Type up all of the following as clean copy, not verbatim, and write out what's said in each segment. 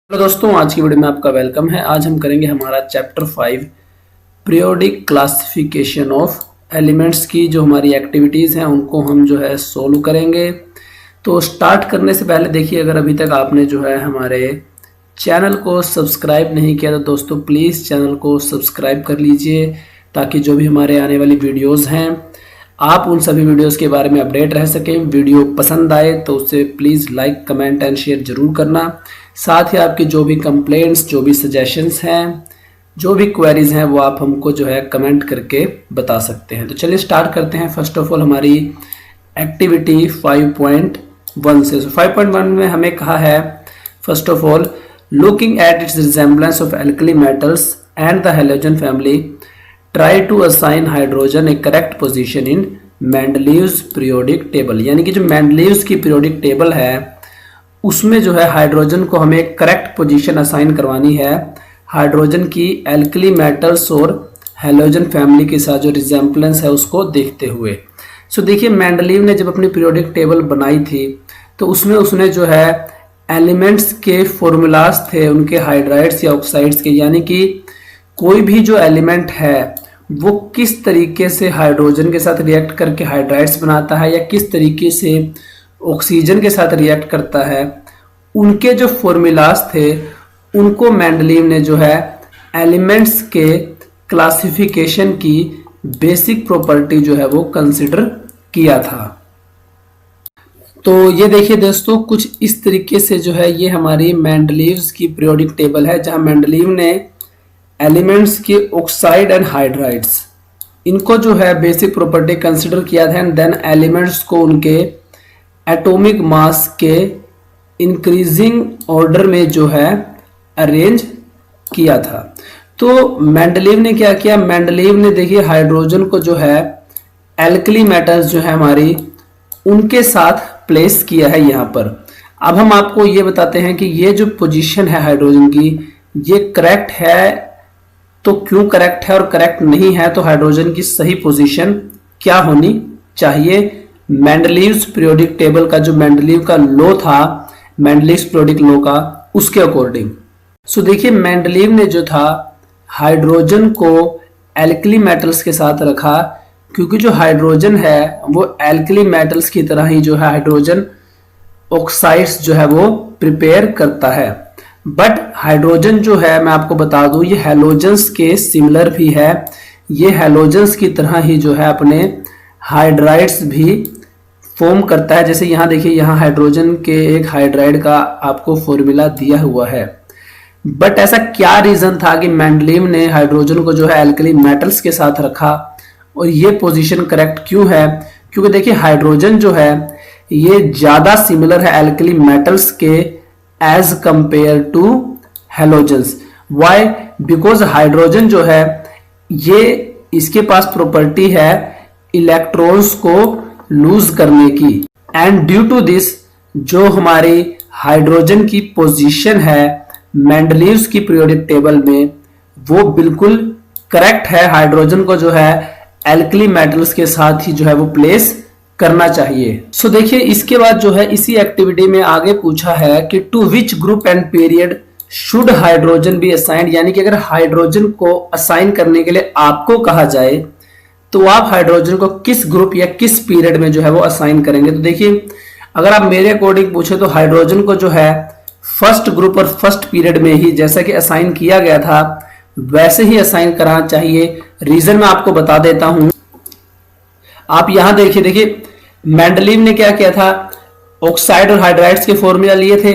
Hello दोस्तों, आज की वीडियो में आपका वेलकम है। आज हम करेंगे हमारा chapter 5 periodic classification of elements की जो हमारी एक्टिविटीज़ हैं उनको हम जो है सोल्व करेंगे। तो स्टार्ट करने से पहले देखिए, अगर अभी तक आपने जो है हमारे चैनल को सब्सक्राइब नहीं किया तो दोस्तों प्लीज़ चैनल को सब्सक्राइब कर लीजिए, ताकि जो भी हमारे आने वाली वीडियोज़ हैं आप उन सभी वीडियोस के बारे में अपडेट रह सकें। वीडियो पसंद आए तो उसे please like, comment and share ज़रूर करना। साथ ही आपकी जो भी कंप्लेंट्स, जो भी सजेशंस हैं, जो भी क्वेरीज हैं वो आप हमको जो है कमेंट करके बता सकते हैं। तो चलिए स्टार्ट करते हैं। फर्स्ट ऑफ ऑल हमारी एक्टिविटी 5.1 से। 5.1 में हमें कहा है first of all, looking at its resemblance of alkali metals and the halogen family, try to assign hydrogen a correct position in Mendeleev's periodic table. यानी कि जो मेंडलीव्स की पीरियोडिक टेबल है उसमें जो है हाइड्रोजन को हमें एक करेक्ट पोजीशन असाइन करवानी है हाइड्रोजन की एल्कली मेटल्स और हैलोजन फैमिली के साथ जो रिजेम्बलेंस है उसको देखते हुए। सो देखिए, मेंडलीव ने जब अपनी पीरियोडिक टेबल बनाई थी तो उसमें उसने जो है एलिमेंट्स के फॉर्मूलाज थे उनके हाइड्राइड्स या ऑक्साइड्स के, यानी कि कोई भी जो एलिमेंट है वो किस तरीके से हाइड्रोजन के साथ रिएक्ट करके हाइड्राइड्स बनाता है या किस तरीके से ऑक्सीजन के साथ रिएक्ट करता है, उनके जो फॉर्मूलाज थे उनको मेंडलीव ने जो है एलिमेंट्स के क्लासिफिकेशन की बेसिक प्रॉपर्टी जो है वो कंसिडर किया था। तो ये देखिए दोस्तों, कुछ इस तरीके से जो है ये हमारी मेंडलीव्स की पीरियोडिक टेबल है, जहां मेंडलीव ने एलिमेंट्स के ऑक्साइड एंड हाइड्राइड्स इनको जो है बेसिक प्रॉपर्टी कंसिडर किया था, एंड देन एलिमेंट्स को उनके एटॉमिक मास के इंक्रीजिंग ऑर्डर में जो है अरेंज किया था। तो मेंडलीव ने क्या किया, मेंडलीव ने देखिए हाइड्रोजन को जो है एल्कली मेटल्स जो है हमारी उनके साथ प्लेस किया है यहाँ पर। अब हम आपको ये बताते हैं कि ये जो पोजीशन है हाइड्रोजन की ये करेक्ट है तो क्यों करेक्ट है, और करेक्ट नहीं है तो हाइड्रोजन की सही पोजीशन क्या होनी चाहिए मेंडलीव्स पीरियोडिक टेबल का, जो मेंडलीव का लॉ था, मेंडलीव्स पीरियोडिक लॉ का, उसके अकॉर्डिंग। सो देखिए, मेंडलीव ने जो था हाइड्रोजन को एल्कली मेटल्स के साथ रखा, क्योंकि जो हाइड्रोजन है वो एल्कली मेटल्स की तरह ही जो है हाइड्रोजन ऑक्साइड्स जो है वो प्रिपेयर करता है। बट हाइड्रोजन जो है, मैं आपको बता दूं, ये हैलोजेंस के सिमिलर भी है। ये हैलोजेंस की तरह ही जो है अपने हाइड्राइड्स भी फॉर्म करता है। जैसे यहाँ देखिए, यहाँ हाइड्रोजन के एक हाइड्राइड का आपको फॉर्मूला दिया हुआ है। बट ऐसा क्या रीजन था कि मेंडलीव ने हाइड्रोजन को जो है एल्कली मेटल्स के साथ रखा, और ये पोजीशन करेक्ट क्यों है? क्योंकि देखिए हाइड्रोजन जो है ये ज्यादा सिमिलर है एल्कली मेटल्स के as compare to halogens. Why? Because hydrogen जो है ये इसके पास प्रॉपर्टी है इलेक्ट्रॉन्स को लूज करने की, एंड ड्यू टू दिस जो हमारी हाइड्रोजन की पोजीशन है मेंडलीव्स की पीरियोडिक टेबल में वो बिल्कुल करेक्ट है। हाइड्रोजन को जो है एल्कली मेटल्स के साथ ही जो है वो प्लेस करना चाहिए। सो देखिए, इसके बाद जो है इसी एक्टिविटी में आगे पूछा है कि to which group and period should hydrogen be assigned. यानी कि अगर हाइड्रोजन को असाइन करने के लिए आपको कहा जाए तो आप हाइड्रोजन को किस ग्रुप या किस पीरियड में जो है वो असाइन करेंगे। तो देखिए, अगर आप मेरे अकॉर्डिंग पूछे तो हाइड्रोजन को जो है फर्स्ट ग्रुप और फर्स्ट पीरियड में ही जैसा कि असाइन किया गया था वैसे ही असाइन करना चाहिए। रीजन मैं आपको बता देता हूं। आप यहां देखिए मेंडलीव ने क्या किया था, ऑक्साइड और हाइड्राइड्स के फॉर्मूला लिए थे।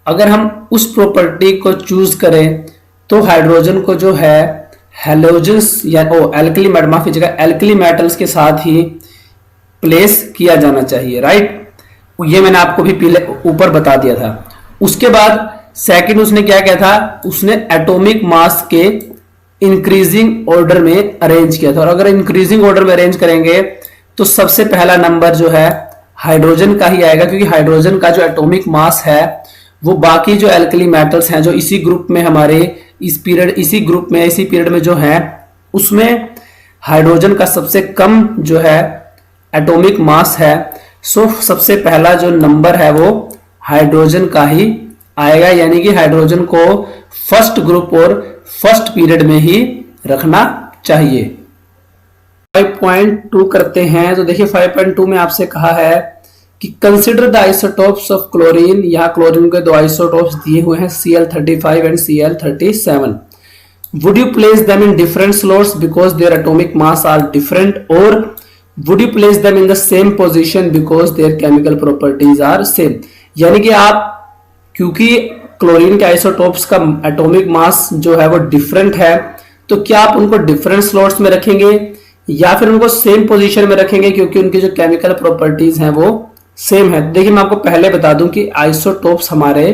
अगर हम उस प्रॉपर्टी को चूज करें तो हाइड्रोजन को जो है हैलोजेंस या एल्कली मेटल, माफ कीजिएगा, एल्कली मेटल्स के साथ ही प्लेस किया जाना चाहिए, राइट। ये मैंने आपको भी पहले ऊपर बता दिया था। उसके बाद सेकंड उसने क्या किया था, उसने एटॉमिक मास के इंक्रीजिंग ऑर्डर में अरेंज किया था। और अगर इंक्रीजिंग ऑर्डर में अरेंज करेंगे तो सबसे पहला नंबर जो है हाइड्रोजन का ही आएगा, क्योंकि हाइड्रोजन का जो एटॉमिक मास है वो बाकी जो एल्कली मेटल्स हैं जो इसी ग्रुप में हमारे इसी पीरियड में जो है उसमें हाइड्रोजन का सबसे कम जो है एटॉमिक मास है। सो सबसे पहला जो नंबर है वो हाइड्रोजन का ही आएगा, यानी कि हाइड्रोजन को फर्स्ट ग्रुप और फर्स्ट पीरियड में ही रखना चाहिए। 5.2 करते हैं। तो देखिए 5.2 में आपसे कहा है कि consider the isotopes of chlorine. यहाँ क्लोरीन के दो आइसोटोप्स दिए हुए हैं, Cl35 and Cl37। Would you place them in different slots because their atomic mass are different, और would you place them in the same position because their chemical properties are same. यानी कि आप, क्योंकि chlorine के isotopes का atomic mass जो है वो डिफरेंट है, तो क्या आप उनको डिफरेंट स्लॉट्स में रखेंगे या फिर उनको सेम पोजीशन में रखेंगे क्योंकि उनकी जो केमिकल प्रॉपर्टीज हैं वो सेम है। देखिए मैं आपको पहले बता दूं कि आइसोटोप्स हमारे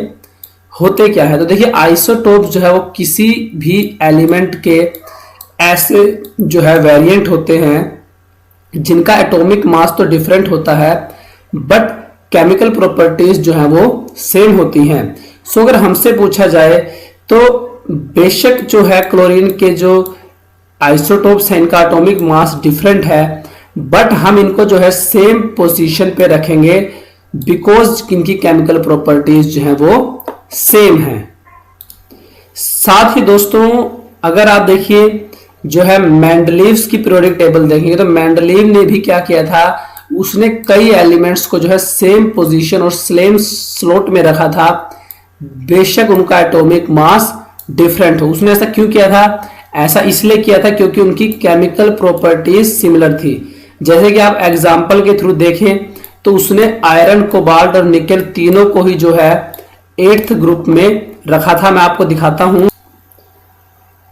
होते क्या है। तो देखिए आइसोटोप्स जो है वो किसी भी एलिमेंट के ऐसे जो है वेरिएंट होते हैं जिनका एटॉमिक मास तो डिफरेंट होता है बट केमिकल प्रॉपर्टीज जो है वो सेम होती हैं। सो अगर हमसे पूछा जाए तो बेशक जो है क्लोरीन के जो आइसोटोप्स हैं इनका एटॉमिक मास डिफरेंट है, बट हम इनको जो है सेम पोजीशन पे रखेंगे बिकॉज इनकी केमिकल प्रॉपर्टीज जो है वो सेम है। साथ ही दोस्तों अगर आप देखिए जो है मेंडलीव्स की पीरियोडिक टेबल देखेंगे तो मेंडलीव ने भी क्या किया था, उसने कई एलिमेंट्स को जो है सेम पोजीशन और सेम स्लॉट में रखा था बेशक उनका एटॉमिक मास डिफरेंट हो। उसने ऐसा क्यों किया था? ऐसा इसलिए किया था क्योंकि उनकी केमिकल प्रॉपर्टीज सिमिलर थी। जैसे कि आप एग्जांपल के थ्रू देखें तो उसने आयरन, कोबाल्ट और निकेल तीनों को ही जो है 8th ग्रुप में रखा था। मैं आपको दिखाता हूं।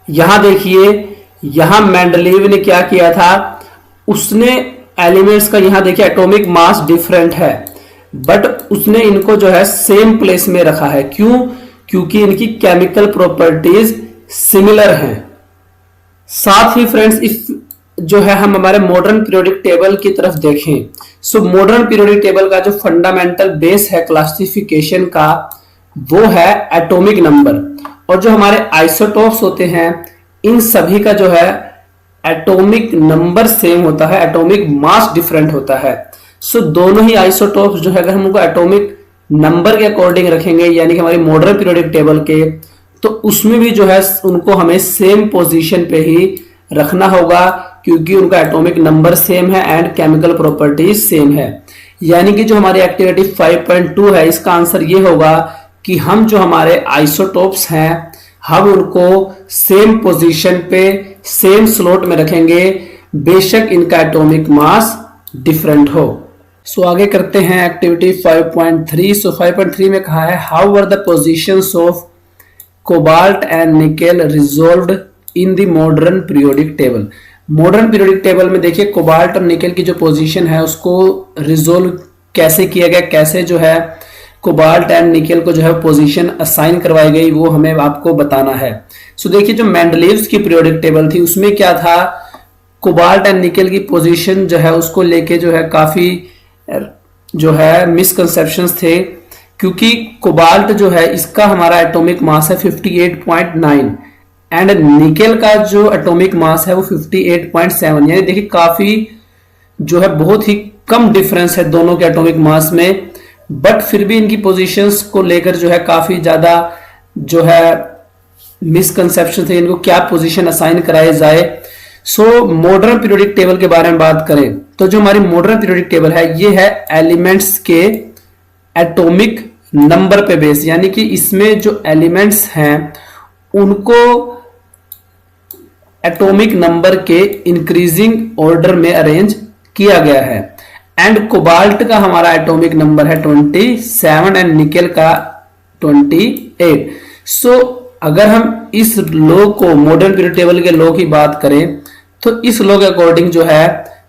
यहां देखिए, यहां मेंडलीव ने क्या किया था, उसने एलिमेंट्स का यहां देखिए एटॉमिक मास डिफरेंट है बट उसने इनको जो है सेम प्लेस में रखा है। क्यों? क्योंकि इनकी केमिकल प्रॉपर्टीज सिमिलर हैं। साथ ही फ्रेंड्स इस जो है हम हमारे मॉडर्न पीरियोडिक टेबल की तरफ देखें। सो मॉडर्न पीरियोडिक टेबल का जो फंडामेंटल बेस है क्लासिफिकेशन का वो है एटॉमिक नंबर, और जो हमारे आइसोटोप्स होते हैं इन सभी का जो है एटॉमिक नंबर सेम होता है, एटॉमिक मास डिफरेंट होता है। सो दोनों ही आइसोटोप्स जो है अगर हम उनको एटॉमिक नंबर के अकॉर्डिंग रखेंगे यानी कि हमारी मॉडर्न पीरियोडिक टेबल के, तो उसमें भी जो है उनको हमें सेम पोजीशन पे ही रखना होगा क्योंकि उनका एटॉमिक नंबर सेम है एंड केमिकल प्रॉपर्टीज सेम है। यानी कि जो हमारी एक्टिविटी 5.2 है इसका आंसर ये होगा कि हम जो हमारे आइसोटोप्स हैं हम उनको सेम पोजीशन पे सेम स्लॉट में रखेंगे बेशक इनका एटॉमिक मास डिफरेंट हो। सो आगे करते हैं एक्टिविटी 5.3। सो 5.3 में कहा है how were the positions of cobalt and nickel resolved in the modern periodic table. Modern periodic table में देखिए कोबाल्ट और निकेल की जो पोजीशन है उसको रिजोल्व कैसे किया गया, कैसे जो है कोबाल्ट एंड निकेल को जो है पोजीशन असाइन करवाई गई वो हमें आपको बताना है। सो देखिए जो मेंडलीव्स की पीरियोडिक टेबल थी उसमें क्या था, कोबाल्ट एंड निकेल की पोजीशन जो है उसको लेके जो है काफी जो है मिसकंसेप्शंस थे क्योंकि कोबाल्ट जो है इसका हमारा एटॉमिक मास है 58.9 एंड निकेल का जो एटॉमिक मास है वो 58.7। यानी देखिए काफी जो है बहुत ही कम डिफरेंस है दोनों के एटॉमिक मास में, बट फिर भी इनकी पोजीशंस को लेकर जो है काफी ज्यादा जो है मिसकंसेप्शन थे, इनको क्या पोजीशन असाइन कराए जाए। सो मॉडर्न पीरियोडिक टेबल के बारे में बात करें तो जो हमारी मॉडर्न पीरियोडिक टेबल है ये है एलिमेंट्स के एटॉमिक नंबर पे बेस, यानी कि इसमें जो एलिमेंट्स हैं उनको एटॉमिक नंबर के इंक्रीजिंग ऑर्डर में अरेंज किया गया है। एंड कोबाल्ट का हमारा एटॉमिक नंबर है 27 एंड निकेल का 28। सो अगर हम इस लॉ को मॉडर्न पीरियोडिक टेबल के लॉ की बात करें तो इस लॉ के अकॉर्डिंग जो है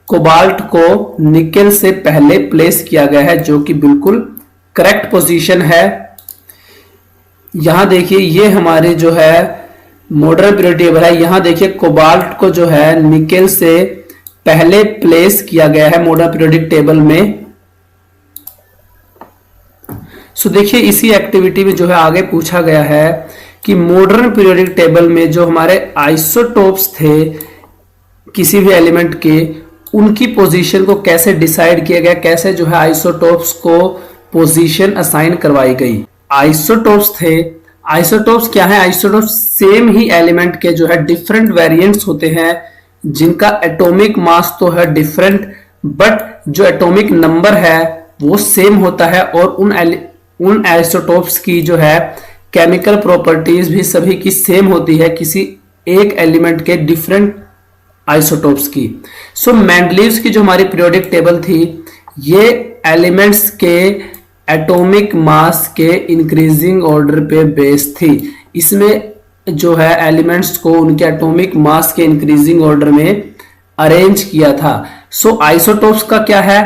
कोबाल्ट को निकेल से पहले प्लेस किया गया है जो कि बिल्कुल करेक्ट पोजीशन है। यहां देखिए ये हमारे जो है मॉडर्न पीरियोडिक टेबल है, यहां देखिए कोबाल्ट को जो है निकेल से पहले प्लेस किया गया है मॉडर्न पीरियोडिक टेबल में। सो देखिए इसी एक्टिविटी में जो है आगे पूछा गया है कि मॉडर्न पीरियोडिक टेबल में जो हमारे आइसोटोप्स थे किसी भी एलिमेंट के उनकी पोजीशन को कैसे डिसाइड किया गया, कैसे जो है आइसोटोप्स को पोजीशन असाइन करवाई गई। आइसोटोप्स थे। आइसोटोप्स क्या है? आइसोटोप्स सेम ही एलिमेंट के जो है डिफरेंट वेरिएंट्स होते हैं जिनका एटॉमिक मास तो है डिफरेंट, बट जो एटॉमिक नंबर है वो सेम होता है, और उन आइसोटोप्स की जो है केमिकल प्रॉपर्टीज भी सभी की सेम होती है किसी एक एलिमेंट के डिफरेंट आइसोटोप्स की। सो मेंडलीव्स की जो हमारी पीरियोडिक टेबल थी, ये एलिमेंट्स के एटॉमिक मास के इंक्रीजिंग ऑर्डर पे बेस्ड थी। इसमें जो है एलिमेंट्स को उनके एटॉमिक मास के इंक्रीजिंग ऑर्डर में अरेंज किया था। सो आइसोटोप्स का क्या है?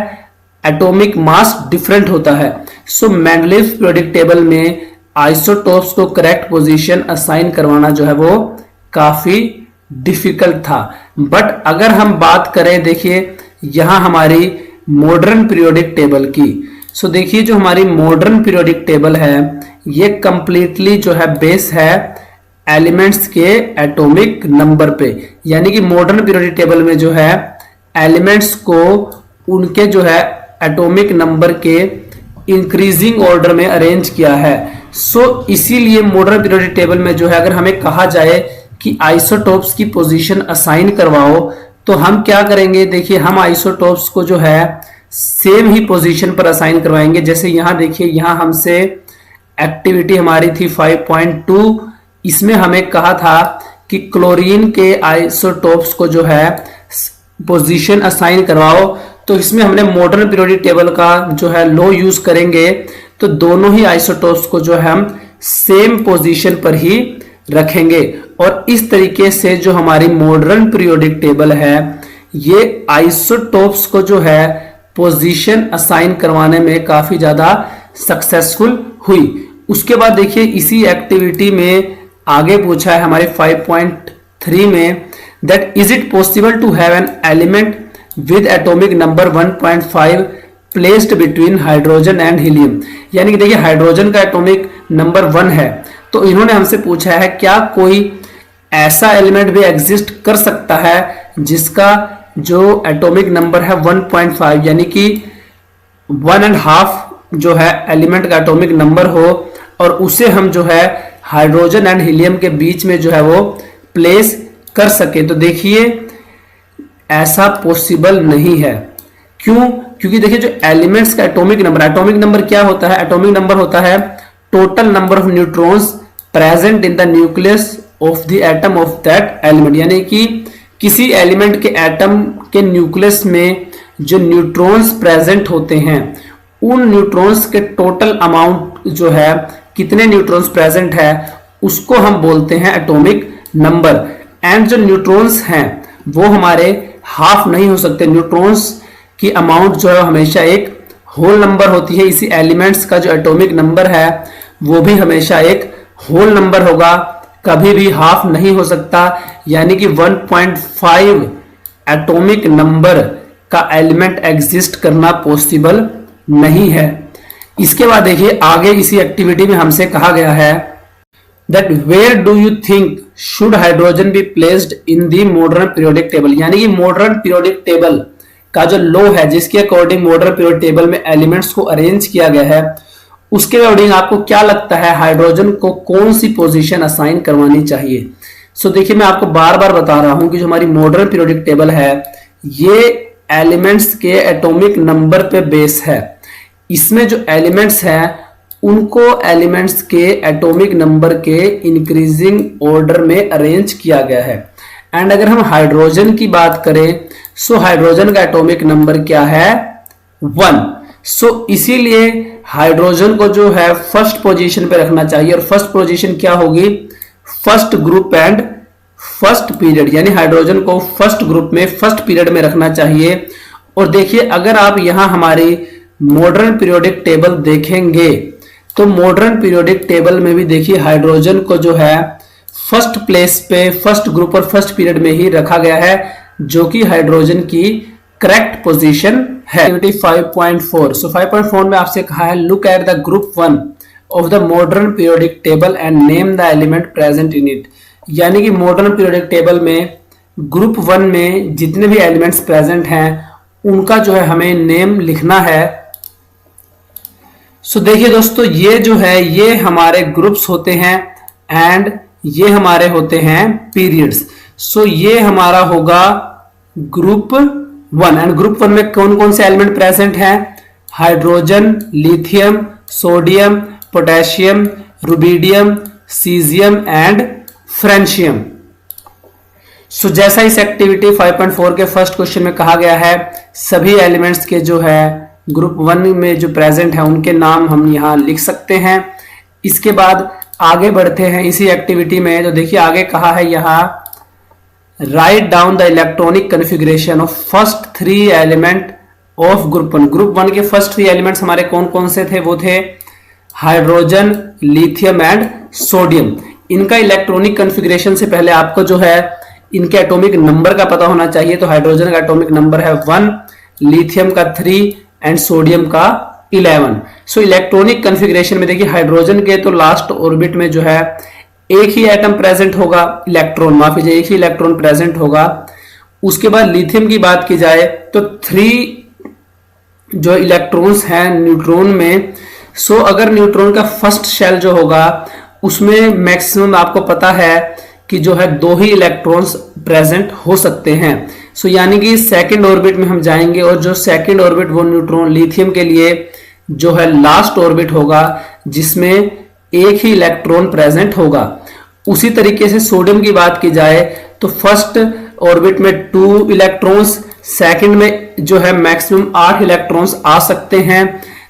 एटॉमिक मास डिफरेंट होता है। सो मेंडलीव्स पीरियोडिक टेबल में आइसोटोप्स को करेक्ट पोजीशन असाइन करवाना जो है वो काफी डिफिकल्ट था। बट अगर हम बात करें, देखिए यहां हमारी मॉडर्न पीरियोडिक टेबल की, सो देखिए जो हमारी मॉडर्न पीरियोडिक टेबल है ये कंप्लीटली जो है बेस है एलिमेंट्स के एटॉमिक नंबर पे। यानी कि मॉडर्न पीरियोडिक टेबल में जो है एलिमेंट्स को उनके जो है एटॉमिक नंबर के इंक्रीजिंग ऑर्डर में अरेंज किया है। सो इसीलिए मॉडर्न पीरियोडिक टेबल में जो है अगर हमें कहा जाए कि आइसोटोप्स की पोजीशन असाइन करवाओ, तो हम क्या करेंगे? देखिए हम आइसोटोप्स को जो है सेम ही पोजीशन पर असाइन करवाएंगे। जैसे यहां देखिए, यहां हमसे एक्टिविटी हमारी थी 5.2, इसमें हमें कहा था कि क्लोरीन के आइसोटोप्स को जो है पोजीशन असाइन करवाओ, तो इसमें हमने मॉडर्न पीरियोडिक टेबल का जो है लॉ यूज करेंगे, तो दोनों ही आइसोटोप्स को जो है हम सेम पोजीशन पर ही रखेंगे। और इस तरीके से जो हमारी मॉडर्न पीरियोडिक टेबल है ये आइसोटोप्स को जो है पोजीशन असाइन करवाने में काफी ज्यादा सक्सेसफुल हुई। उसके बाद देखिए इसी एक्टिविटी में आगे पूछा है हमारे 5.3 में, that is it possible to have an element with atomic number 1.5 placed between hydrogen and helium. यानी कि देखिए हाइड्रोजन का एटॉमिक नंबर 1 है, तो इन्होंने हमसे पूछा है क्या कोई ऐसा एलिमेंट भी एग्जिस्ट कर सकता है जिसका जो एटॉमिक नंबर है 1.5 यानी कि 1.5 जो है एलिमेंट का एटॉमिक नंबर हो, और उसे हम जो है हाइड्रोजन एंड हीलियम के बीच में जो है वो प्लेस कर सके। तो देखिए ऐसा पॉसिबल नहीं है। क्यों? क्योंकि देखिए जो एलिमेंट्स का एटॉमिक नंबर क्या होता है? एटॉमिक नंबर होता है total number of neutrons present in the nucleus of the atom of that element. यानी कि किसी एलिमेंट के एटम के न्यूक्लियस में जो न्यूट्रॉन्स प्रेजेंट होते हैं, उन न्यूट्रॉन्स के टोटल अमाउंट जो है, कितने न्यूट्रॉन्स प्रेजेंट है, उसको हम बोलते हैं एटॉमिक नंबर। एंड जो न्यूट्रॉन्स हैं वो हमारे हाफ नहीं हो सकते। न्यूट्रॉन्स की अमाउंट जो है हमेशा एक होल नंबर होती है। इसी एलिमेंट्स का जो एटॉमिक नंबर है वो भी हमेशा एक होल नंबर होगा, कभी भी हाफ नहीं हो सकता। यानी कि 1.5 एटॉमिक नंबर का एलिमेंट एग्जिस्ट करना पॉसिबल नहीं है। इसके बाद देखिए आगे इसी एक्टिविटी में हमसे कहा गया है that where do you think should hydrogen be placed in the modern periodic table. यानी कि मॉडर्न पीरियोडिक टेबल का जो लॉ है जिसके अकॉर्डिंग मॉडर्न पीरियोडिक टेबल में एलिमेंट्स को अरेंज किया गया है, उसके अकॉर्डिंग आपको क्या लगता है हाइड्रोजन को कौन सी पोजीशन असाइन करवानी चाहिए? सो देखिए मैं आपको बार बार बता रहा हूं कि जो हमारी मॉडर्न पीरियोडिक टेबल है ये एलिमेंट्स के एटॉमिक नंबर पे बेस है। इसमें जो एलिमेंट्स हैं उनको एलिमेंट्स के एटॉमिक नंबर के इंक्रीजिंग ऑर्डर में अरेंज किया गया है। एंड अगर हम हाइड्रोजन की बात करें, सो हाइड्रोजन का एटॉमिक नंबर क्या है? 1। सो इसीलिए हाइड्रोजन को जो है फर्स्ट पोजीशन पे रखना चाहिए, और फर्स्ट पोजीशन क्या होगी? First group and first period. यानी हाइड्रोजन को फर्स्ट ग्रुप में फर्स्ट पीरियड में रखना चाहिए। और देखिए अगर आप यहां हमारी मॉडर्न पीरियोडिक टेबल देखेंगे तो मॉडर्न पीरियोडिक टेबल में भी देखिए हाइड्रोजन को जो है फर्स्ट प्लेस पे फर्स्ट ग्रुप और फर्स्ट पीरियड में ही रखा गया है, जो कि हाइड्रोजन की करेक्ट पोजीशन है। 5.4 सो 5.4 में आपसे कहा है look at the group 1 of the modern periodic table and name the element present in it. यानी कि मॉडर्न पीरियोडिक टेबल में ग्रुप 1 में जितने भी एलिमेंट्स प्रेजेंट हैं उनका जो है हमें नेम लिखना है। सो देखिए दोस्तों, ये जो है ये हमारे ग्रुप्स होते हैं एंड ये हमारे होते हैं पीरियड्स। सो ये हमारा होगा ग्रुप 1 एंड ग्रुप 1 में कौन कौन से एलिमेंट प्रेजेंट हैं? Hydrogen, lithium, sodium, potassium, rubidium, caesium and francium. So जैसा इस एक्टिविटी 5.4 के फर्स्ट क्वेश्चन में कहा गया है, सभी एलिमेंट्स के जो है ग्रुप 1 में जो प्रेजेंट है उनके नाम हम यहाँ लिख सकते हैं। इसके बाद आगे बढ़ते हैं इसी एक्टिविटी में। तो देखिए आगे कहा है यहाँ, write down the electronic configuration of first 3 element of group 1। Group 1 के फर्स्ट 3 एलिमेंट्स हमारे कौन कौन से थे? वो थे हाइड्रोजन, लिथियम एंड सोडियम। इनका इलेक्ट्रॉनिक कॉन्फ़िगरेशन से पहले आपको जो है इनके एटॉमिक नंबर का पता होना चाहिए। तो हाइड्रोजन का एटॉमिक नंबर है 1, लिथियम का 3 एंड सोडियम का 11। सो इलेक्ट्रॉनिक कॉन्फ़िगरेशन में देखिए हाइड्रोजन के तो लास्ट ऑर्बिट में जो है एक ही एटम प्रेजेंट होगा, इलेक्ट्रॉन माफ कीजिए, एक ही इलेक्ट्रॉन प्रेजेंट होगा। उसके बाद लिथियम की बात की जाए तो 3 जो इलेक्ट्रॉन्स हैं न्यूट्रॉन में। सो अगर न्यूट्रॉन का फर्स्ट शेल जो होगा उसमें मैक्सिमम आपको पता है कि जो है 2 ही इलेक्ट्रॉन्स प्रेजेंट हो सकते हैं। सो यानी कि सेकंड ऑर्बिट में हम जाएंगे और जो सेकंड ऑर्बिट वो न्यूट्रॉन लिथियम के लिए जो है लास्ट ऑर्बिट होगा जिसमें एक ही इलेक्ट्रॉन प्रेजेंट होगा। उसी तरीके से सोडियम की बात की जाए तो फर्स्ट ऑर्बिट में 2 इलेक्ट्रॉन्स, सेकंड में जो है मैक्सिमम 8 इलेक्ट्रॉन्स आ सकते हैं।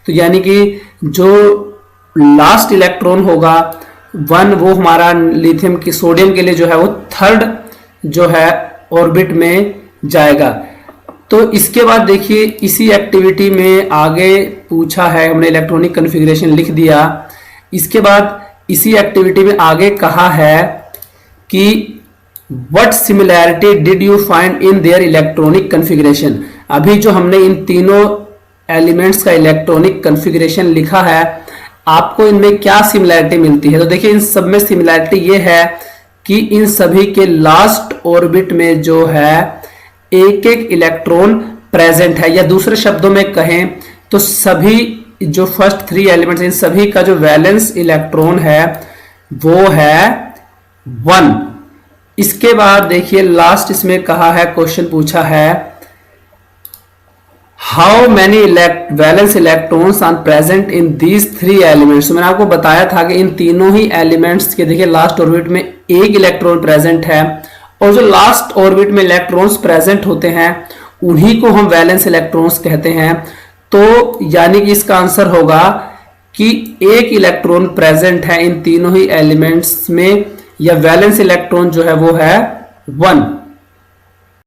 तो यानी कि जो लास्ट इलेक्ट्रॉन होगा 1 वो हमारा लिथियम की सोडियम के लिए जो है वो थर्ड जो है ऑर्बिट में जाएगा। तो इसके बाद देखिए इसी एक्टिविटी में आगे पूछा है, हमने इलेक्ट्रॉनिक कॉन्फ़िगरेशन लिख दिया। इसके बाद इसी एक्टिविटी में आगे कहा है कि what similarity did you find in their electronic configuration. अभी जो हमने इन तीनों एलिमेंट्स का इलेक्ट्रॉनिक कॉन्फ़िगरेशन लिखा है, आपको इनमें क्या सिमिलैरिटी मिलती है? तो देखिए इन सब में सिमिलैरिटी ये है कि इन सभी के लास्ट ऑर्बिट में जो है एक एक इलेक्ट्रॉन प्रेजेंट है, या दूसरे शब्दों में कहें तो सभी जो फर्स्ट 3 एलिमेंट्स इन सभी का जो वैलेंस इलेक्ट्रॉन है वो है 1। इसके बाद देखिए लास्ट इसमें कहा है, क्वेश्चन पूछा है how many valence electrons are present in these 3 elements. मैंने आपको बताया था कि इन तीनों ही एलिमेंट्स के देखिए लास्ट ऑर्बिट में एक इलेक्ट्रॉन प्रेजेंट है और जो लास्ट ऑर्बिट में इलेक्ट्रॉन्स प्रेजेंट होते हैं उन्हीं को हम वैलेंस इलेक्ट्रॉन्स कहते हैं। तो यानी कि इसका आंसर होगा कि एक इलेक्ट्रॉन प्रेजेंट है इन तीनों ही एलिमेंट्स में, या वैलेंस इलेक्ट्रॉन जो है वो है 1।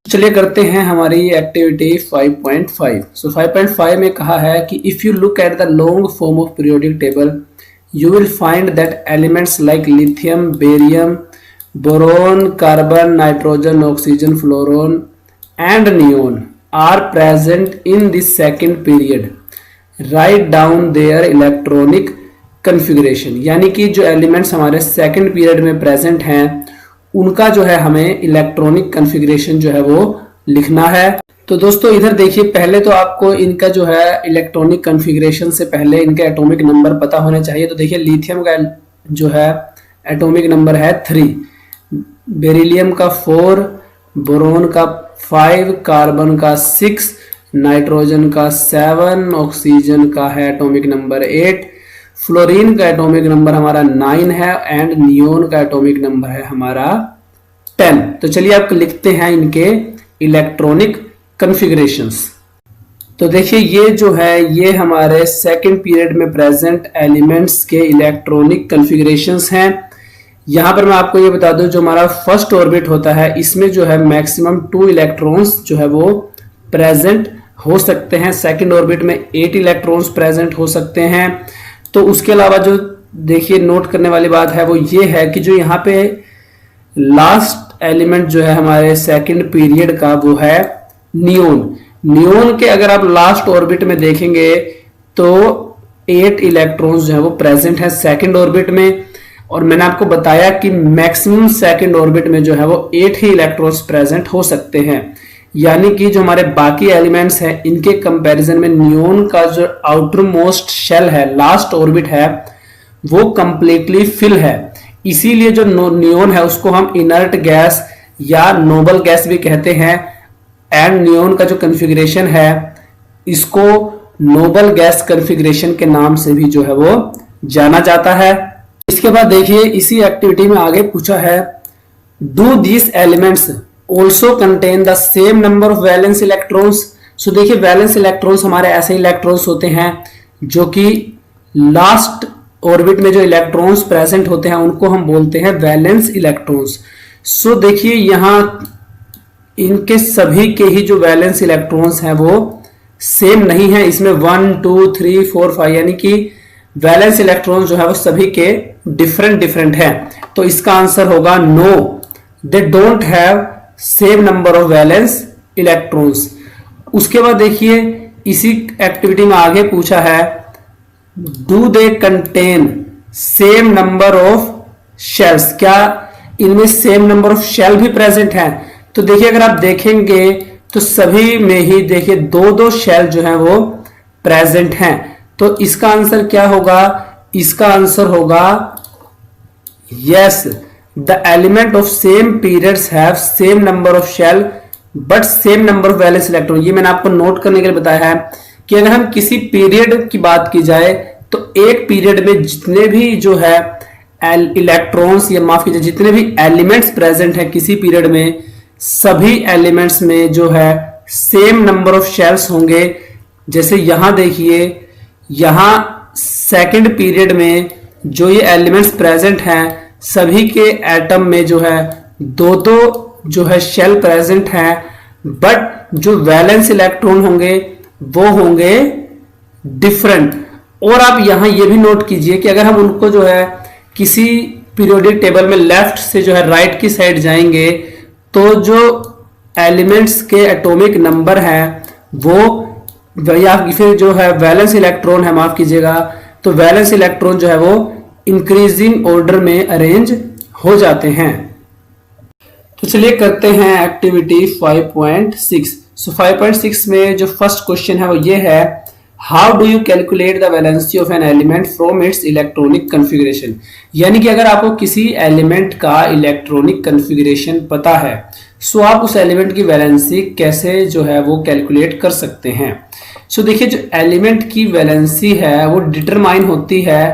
चलिए करते हैं हमारी एक्टिविटी 5.5। सो 5.5 में कहा है कि if you look at the long form of periodic table you will find that elements like lithium, barium, boron, carbon, nitrogen, oxygen, fluorine and neon are present in this second period. Right down their electronic configuration. यानी कि जो elements हमारे second period में present हैं उनका जो है हमें इलेक्ट्रॉनिक कॉन्फ़िगरेशन जो है वो लिखना है। तो दोस्तों इधर देखिए, पहले तो आपको इनका जो है इलेक्ट्रॉनिक कॉन्फ़िगरेशन से पहले इनके एटॉमिक नंबर पता होने चाहिए। तो देखिए लिथियम का जो है एटॉमिक नंबर है 3, बेरिलियम का 4, बोरोन का 5, कार्बन का 6, नाइट्रोजन का 7, ऑक्सीजन का है एटॉमिक नंबर 8, फ्लोरीन का एटॉमिक नंबर हमारा 9 है एंड नियोन का एटॉमिक नंबर है हमारा 10। तो चलिए आप लिखते हैं इनके इलेक्ट्रॉनिक कॉन्फ़िगरेशंस। तो देखिए ये जो है ये हमारे सेकंड पीरियड में प्रेजेंट एलिमेंट्स के इलेक्ट्रॉनिक कॉन्फ़िगरेशंस हैं। यहां पर मैं आपको ये बता दूं, जो हमारा फर्स्ट ऑर्बिट होता है इसमें जो है मैक्सिमम 2 इलेक्ट्रॉन्स जो है वो प्रेजेंट हो सकते हैं। सेकंड ऑर्बिट में 8 इलेक्ट्रॉन्स प्रेजेंट हो सकते हैं। तो उसके अलावा जो देखिए नोट करने वाली बात है वो ये है कि जो यहाँ पे लास्ट एलिमेंट जो है हमारे सेकंड पीरियड का वो है नियोन। नियोन के अगर आप लास्ट ऑर्बिट में देखेंगे तो 8 इलेक्ट्रॉन्स जो है वो प्रेजेंट है सेकंड ऑर्बिट में, और मैंने आपको बताया कि मैक्सिमम सेकंड ऑर्बिट में जो है वो 8 ही इलेक्ट्रॉन्स प्रेजेंट हो सकते हैं। यानी कि जो हमारे बाकी एलिमेंट्स हैं इनके कंपैरिजन में नियोन का जो आउटर मोस्ट शेल है, लास्ट ऑर्बिट है, वो कंप्लीटली फिल है। इसीलिए जो नियोन है उसको हम इनर्ट गैस या नोबल गैस भी कहते हैं। एंड नियोन का जो कॉन्फ़िगरेशन है इसको नोबल गैस कॉन्फ़िगरेशन के नाम से भी जो है वो जाना जाता है। इसके बाद देखिए इसी एक्टिविटी में आगे पूछा है, do this elements also contain the same number of valence electrons. So देखिए वैलेंस इलेक्ट्रॉन्स हमारे ऐसे इलेक्ट्रॉन्स होते हैं जो कि लास्ट ऑर्बिट में जो इलेक्ट्रॉन्स प्रेजेंट होते हैं उनको हम बोलते हैं वैलेंस इलेक्ट्रॉन्स। सो देखिए यहां इनके सभी के ही जो वैलेंस इलेक्ट्रॉन्स हैं वो सेम नहीं है। इसमें 1 2 3 4 5 यानी कि वैलेंस इलेक्ट्रॉन्स जो है वो सभी के डिफरेंट है। तो इसका आंसर होगा no, they don't have same number of valence electrons. उसके बाद देखिए इसी एक्टिविटी में आगे पूछा है, do they contain same number of shells. क्या इनमें सेम नंबर ऑफ शेल भी प्रेजेंट है? तो देखिए अगर आप देखेंगे तो सभी में ही देखिए दो दो शेल जो है वो प्रेजेंट हैं। तो इसका आंसर क्या होगा? इसका आंसर होगा yes, the element of same periods have same number of shell but same number of valence electron. ये मैंने आपको नोट करने के लिए बताया है कि अगर हम किसी पीरियड की बात की जाए तो एक पीरियड में जितने भी जो है इलेक्ट्रॉन्स या माफ कीजिए जितने भी एलिमेंट्स प्रेजेंट है किसी पीरियड में, सभी एलिमेंट्स में जो है सेम नंबर ऑफ शेल्स होंगे। जैसे यहां देखिए, यहां सेकंड पीरियड में जो ये एलिमेंट्स प्रेजेंट हैं सभी के एटम में जो है दो दो जो है शेल प्रेजेंट हैं, बट जो वैलेंस इलेक्ट्रॉन होंगे वो होंगे डिफरेंट। और आप यहां ये भी नोट कीजिए कि अगर हम उनको जो है किसी पीरियोडिक टेबल में लेफ्ट से जो है राइट की साइड जाएंगे तो जो एलिमेंट्स के एटॉमिक नंबर हैं वो या फिर जो है वैलेंस इलेक्ट्रॉन है, माफ कीजिएगा, तो वैलेंस इलेक्ट्रॉन जो है वो इंक्रीजिंग ऑर्डर में अरेंज हो जाते हैं। तो चलिए करते हैं एक्टिविटी 5.6। सो 5.6 में जो फर्स्ट क्वेश्चन है वो ये है, how do you calculate the valency of an element from its electronic configuration. यानी कि अगर आपको किसी एलिमेंट का इलेक्ट्रॉनिक कॉन्फ़िगरेशन पता है सो आप उस एलिमेंट की वैलेंसी कैसे जो है वो कैलकुलेट कर सकते हैं। सो देखिए जो एलिमेंट की वैलेंसी है वो डिटरमाइन होती है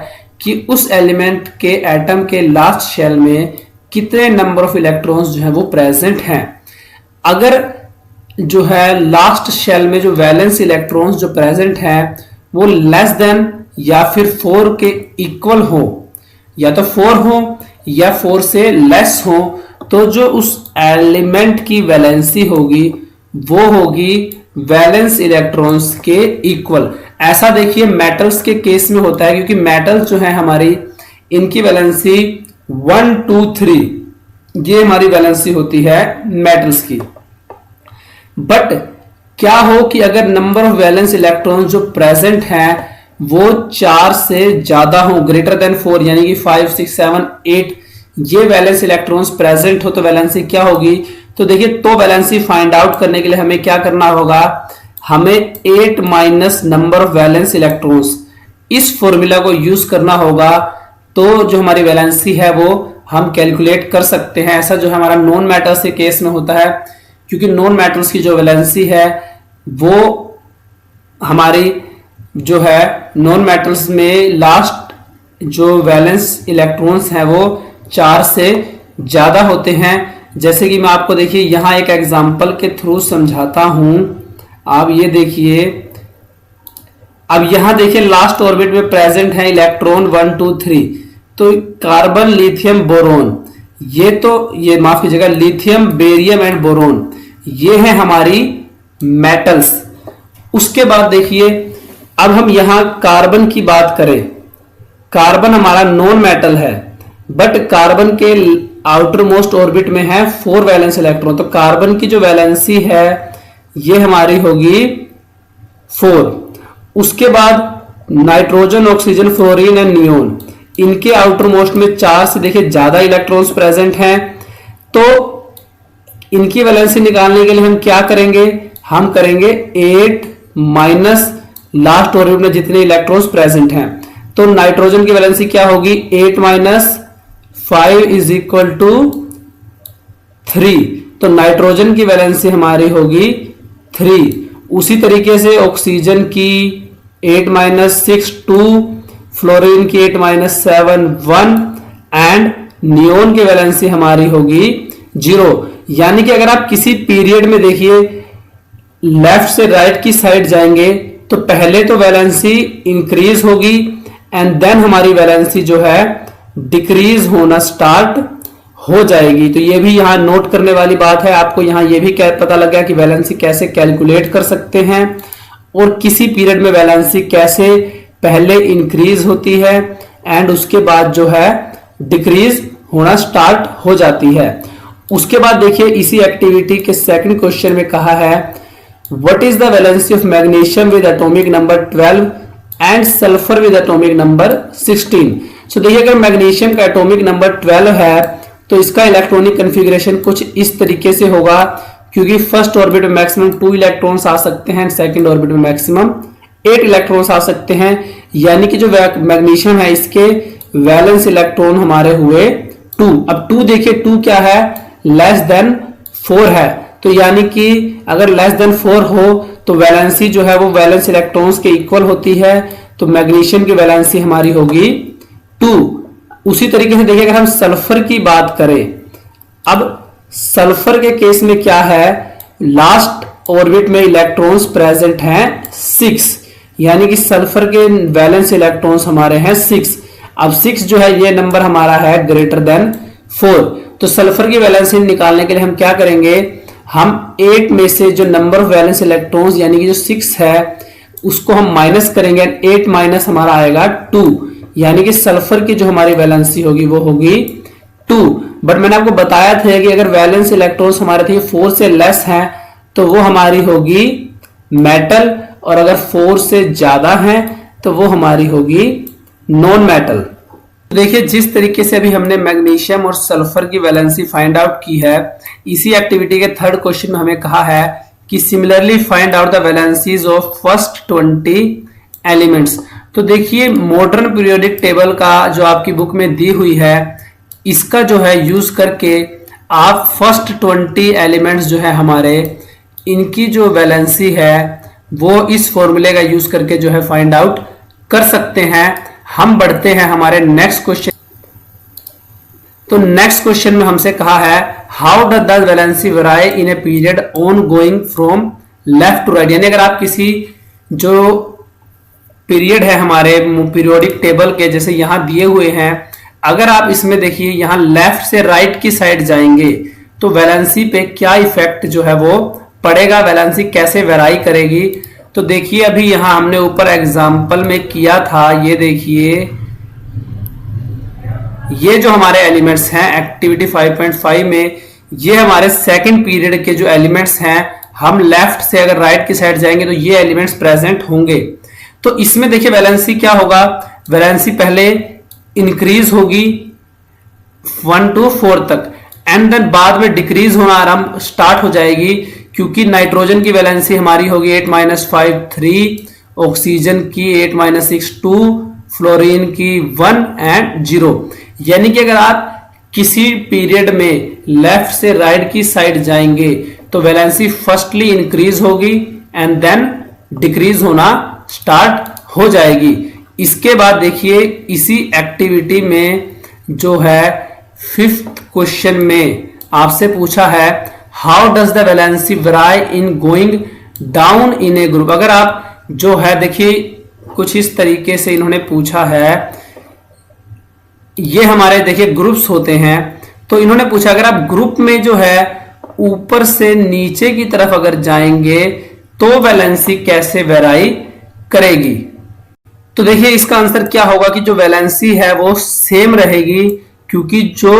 कि उस एलिमेंट के एटम के लास्ट शेल में कितने नंबर ऑफ इलेक्ट्रॉन्स जो है वो प्रेजेंट हैं। अगर जो है लास्ट शेल में जो वैलेंस इलेक्ट्रॉन्स जो प्रेजेंट हैं वो लेस देन या फिर 4 के इक्वल हो, या तो 4 हो या 4 से लेस हो, तो जो उस एलिमेंट की वैलेंसी होगी वो होगी वैलेंस इलेक्ट्रॉन्स के इक्वल। ऐसा देखिए मेटल्स के केस में होता है, क्योंकि मेटल्स जो है हमारी इनकी वैलेंसी 1 2 3 ये हमारी वैलेंसी होती है मेटल्स की। बट क्या हो कि अगर नंबर ऑफ वैलेंस इलेक्ट्रॉन्स जो प्रेजेंट हैं वो 4 से ज्यादा हो, ग्रेटर देन 4, यानी कि 5 6 7 8 ये वैलेंस इलेक्ट्रॉन्स प्रेजेंट हो, तो वैलेंसी क्या होगी? तो देखिए तो वैलेंसी फाइंड आउट करने के लिए हमें क्या करना होगा, हमें 8 minus number of valence electrons इस फॉर्मूला को यूज करना होगा। तो जो हमारी वैलेंसी है वो हम कैलकुलेट कर सकते हैं। ऐसा जो हमारा नॉन मेटल्स के केस में होता है, क्योंकि नॉन मेटल्स की जो वैलेंसी है वो हमारी जो है नॉन मेटल्स में लास्ट जो वैलेंस इलेक्ट्रॉन्स हैं वो 4 से ज्यादा होते हैं। जैसे कि मैं आपको देखिए यहां एक एग्जांपल के थ्रू समझाता हूं। आप ये देखिए, अब यहां देखिए लास्ट ऑर्बिट में प्रेजेंट है इलेक्ट्रॉन 1 2 3, तो कार्बन लिथियम बोरोन, ये माफ कीजिएगा लिथियम बेरियम एंड बोरोन, ये है हमारी मेटल्स। उसके बाद देखिए अब हम यहां कार्बन की बात करें, कार्बन हमारा नॉन मेटल है, बट कार्बन के आउटर मोस्ट ऑर्बिट में है 4 वैलेंस इलेक्ट्रॉन, तो कार्बन की जो वैलेंसी है ये हमारी होगी 4। उसके बाद nitrogen, oxygen, fluorine and neon, इनके आउटर मोस्ट में 4 से देखिए ज्यादा इलेक्ट्रॉन्स प्रेजेंट हैं, तो इनकी वैलेंसी निकालने के लिए हम क्या करेंगे, हम करेंगे 8 माइनस लास्ट ऑर्बिट में जितने इलेक्ट्रॉन्स प्रेजेंट हैं। तो नाइट्रोजन की वैलेंसी क्या होगी, 8 माइनस 5 इज इक्वल टू 3। तो नाइट्रोजन की वैलेंसी हमारी होगी 3। उसी तरीके से ऑक्सीजन की 8 माइनस 6 2, फ्लोरीन की 8 माइनस 7 1 एंड नियोन की वैलेंसी हमारी होगी 0। यानी कि अगर आप किसी पीरियड में देखिए लेफ्ट से राइट की साइड जाएंगे तो पहले तो वैलेंसी इंक्रीज होगी एंड देन हमारी वैलेंसी जो है डिक्रीज होना स्टार्ट हो जाएगी। तो ये भी यहां नोट करने वाली बात है। आपको यहां ये भी पता लग गया कि वैलेंसी कैसे कैलकुलेट कर सकते हैं और किसी पीरियड में वैलेंसी कैसे पहले इंक्रीज होती है एंड उसके बाद जो है डिक्रीज होना स्टार्ट हो जाती है। उसके बाद देखिए इसी एक्टिविटी के सेकंड क्वेश्चन में कहा है what is the valency of magnesium with atomic number 12 and sulphur with atomic number 16। सो देखिए अगर मैग्नीशियम का एटॉमिक नंबर 12 है तो इसका इलेक्ट्रॉनिक कॉन्फ़िगरेशन कुछ इस तरीके से होगा, क्योंकि फर्स्ट ऑर्बिट में मैक्सिमम 2 इलेक्ट्रॉन्स आ सकते हैं, सेकंड ऑर्बिट में मैक्सिमम 8 इलेक्ट्रॉन्स आ सकते हैं। यानी कि जो मैग्नीशियम है इसके वैलेंस इलेक्ट्रॉन हमारे हुए 2। अब 2 देखिए 2 क्या है, लेस देन 4 है। तो यानी कि अगर लेस देन 4 हो तो वैलेंसी जो है वो वैलेंस इलेक्ट्रॉन्स के इक्वल होती है। तो मैग्नीशियम की वैलेंसी हमारी होगी 2। उसी तरीके से देखिए अगर हम सल्फर की बात करें, अब सल्फर के केस में क्या है, लास्ट ऑर्बिट में इलेक्ट्रॉन्स प्रेजेंट हैं 6, यानी कि सल्फर के वैलेंस इलेक्ट्रॉन्स हमारे हैं 6। अब 6 जो है ये नंबर हमारा है ग्रेटर देन 4। तो सल्फर की वैलेंसी निकालने के लिए हम क्या करेंगे, हम 8 में से जो नंबर ऑफ वैलेंस इलेक्ट्रॉन्स यानी कि जो 6 है उसको हम माइनस करेंगे। 8 माइनस हमारा आएगा 2, यानी कि सल्फर की जो हमारी वैलेंसी होगी वो होगी 2। बट मैंने आपको बताया था कि अगर वैलेंस इलेक्ट्रॉन्स हमारे थे 4 से लेस हैं तो वो हमारी होगी मेटल, और अगर 4 से ज्यादा है तो वो हमारी होगी नॉन मेटल। देखिए जिस तरीके से अभी हमने मैग्नीशियम और सल्फर की वैलेंसी फाइंड आउट की है, इसी एक्टिविटी के थर्ड क्वेश्चन में हमें कहा है कि similarly find out the valencies of first 20 elements. तो देखिए मॉडर्न पीरियोडिक टेबल का जो आपकी बुक में दी हुई है इसका जो है यूज करके आप फर्स्ट 20 एलिमेंट्स जो है हमारे, इनकी जो वैलेंसी है वो इस फॉर्मूले का यूज करके जो है फाइंड आउट कर सकते हैं। हम बढ़ते हैं हमारे नेक्स्ट क्वेश्चन। तो नेक्स्ट क्वेश्चन में हमसे कहा है how does the valency vary in a period on going from left to right. यानी अगर आप किसी जो पीरियड है हमारे पीरियोडिक टेबल के जैसे यहां दिए हुए हैं, अगर आप इसमें देखिए यहां लेफ्ट से राइट की साइड जाएंगे तो वैलेंसी पे क्या इफेक्ट जो है वो पड़ेगा, वैलेंसी कैसे वेराई करेगी। तो देखिए अभी यहां हमने ऊपर एग्जाम्पल में किया था, ये देखिए ये जो हमारे एलिमेंट्स हैं एक्टिविटी 5.5 में, ये हमारे सेकंड पीरियड के जो एलिमेंट्स हैं, हम लेफ्ट से अगर राइट की साइड जाएंगे तो ये एलिमेंट्स प्रेजेंट होंगे। तो इसमें देखिए वैलेंसी क्या होगा, वैलेंसी पहले इंक्रीज होगी 1 to 4 तक एंड देन बाद में डिक्रीज होना आरंभ स्टार्ट हो जाएगी, क्योंकि नाइट्रोजन की वैलेंसी हमारी होगी 8 - 5 3, ऑक्सीजन की 8 - 6 2, फ्लोरीन की 1 एंड 0। यानी कि अगर आप किसी पीरियड में लेफ्ट से राइट की साइड जाएंगे तो वैलेंसी फर्स्टली इंक्रीज होगी एंड देन डिक्रीज होना स्टार्ट हो जाएगी। इसके बाद देखिए इसी एक्टिविटी में जो है 5th क्वेश्चन में आपसे पूछा है how does the valency vary in going down in a group. अगर आप जो है देखिए कुछ इस तरीके से इन्होंने पूछा है, ये हमारे देखिए ग्रुप्स होते हैं, तो इन्होंने पूछा अगर आप ग्रुप में जो है ऊपर से नीचे की तरफ अगर जाएंगे तो वैलेंसी कैसे वेराई करेगी। तो देखिए इसका आंसर क्या होगा कि जो वैलेंसी है वो सेम रहेगी, क्योंकि जो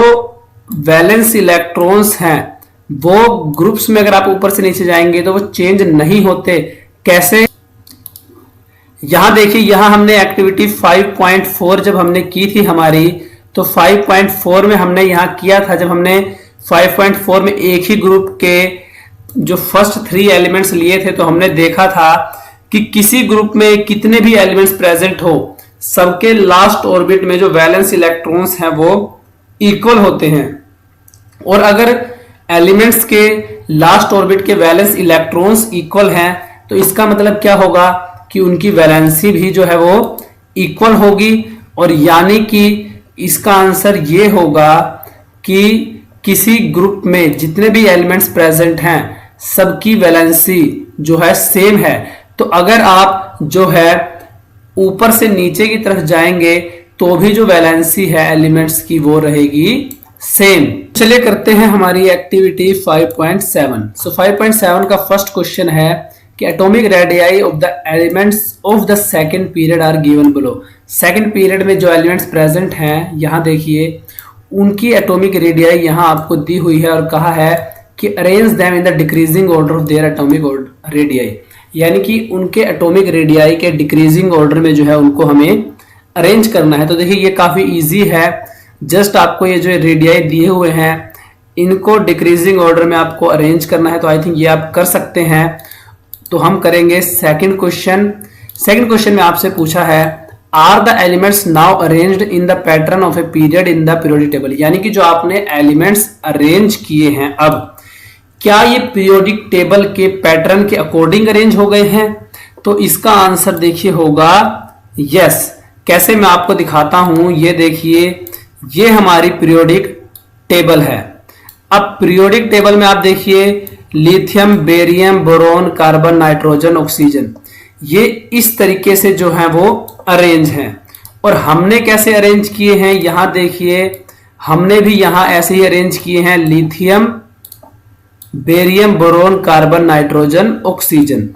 वैलेंस इलेक्ट्रॉन्स हैं वो ग्रुप्स में अगर आप ऊपर से नीचे जाएंगे तो वो चेंज नहीं होते। कैसे, यहां देखिए यहां हमने एक्टिविटी 5.4 जब हमने की थी हमारी, तो 5.4 में हमने यहां किया था जब हमने 5.4 में एक ही ग्रुप के जो फर्स्ट 3 एलिमेंट्स लिए थे तो हमने देखा था कि किसी ग्रुप में कितने भी एलिमेंट्स प्रेजेंट हो, सबके लास्ट ऑर्बिट में जो वैलेंस इलेक्ट्रॉन्स हैं वो इक्वल होते हैं। और अगर एलिमेंट्स के लास्ट ऑर्बिट के वैलेंस इलेक्ट्रॉन्स इक्वल हैं तो इसका मतलब क्या होगा कि उनकी वैलेंसी भी जो है वो इक्वल होगी। और यानी कि इसका आंसर ये होगा कि किसी ग्रुप में जितने भी एलिमेंट्स प्रेजेंट हैं सबकी वैलेंसी जो है सेम है। तो अगर आप जो है ऊपर से नीचे की तरफ जाएंगे तो भी जो वैलेंसी है एलिमेंट्स की वो रहेगी सेम। चलिए करते हैं हमारी एक्टिविटी 5.7। सो 5.7 का फर्स्ट क्वेश्चन है कि atomic radii of the elements of the second period are given below. Second period में जो एलिमेंट्स प्रेजेंट हैं यहाँ देखिए उनकी एटॉमिक रेडियाई यहाँ आपको दी हुई है और कहा है कि arrange them in the decreasing order of their atomic radii, यानी कि उनके एटॉमिक रेडियाई के डिक्रीजिंग ऑर्डर में जो है उनको हमें अरेंज करना है। तो देखिए ये काफी इजी है, जस्ट आपको ये जो रेडियाई दिए हुए हैं इनको डिक्रीजिंग ऑर्डर में आपको अरेंज करना है। तो आई थिंक ये आप कर सकते हैं। तो हम करेंगे सेकंड क्वेश्चन। सेकंड क्वेश्चन में आपसे पूछा है are the elements now arranged in the pattern of a period in the periodic table, यानी कि जो आपने एलिमेंट्स अरेंज किए हैं अब क्या ये पीरियोडिक टेबल के पैटर्न के अकॉर्डिंग अरेंज हो गए हैं। तो इसका आंसर देखिए होगा यस। कैसे मैं आपको दिखाता हूं, ये देखिए ये हमारी पीरियोडिक टेबल है। अब पीरियोडिक टेबल में आप देखिए lithium, barium, boron, carbon, nitrogen, oxygen, ये इस तरीके से जो है वो अरेंज हैं। और हमने कैसे अरेंज किए हैं यहां देखिए, हमने भी यहां ऐसे ही अरेंज किए हैं lithium, barium, boron, carbon, nitrogen, oxygen.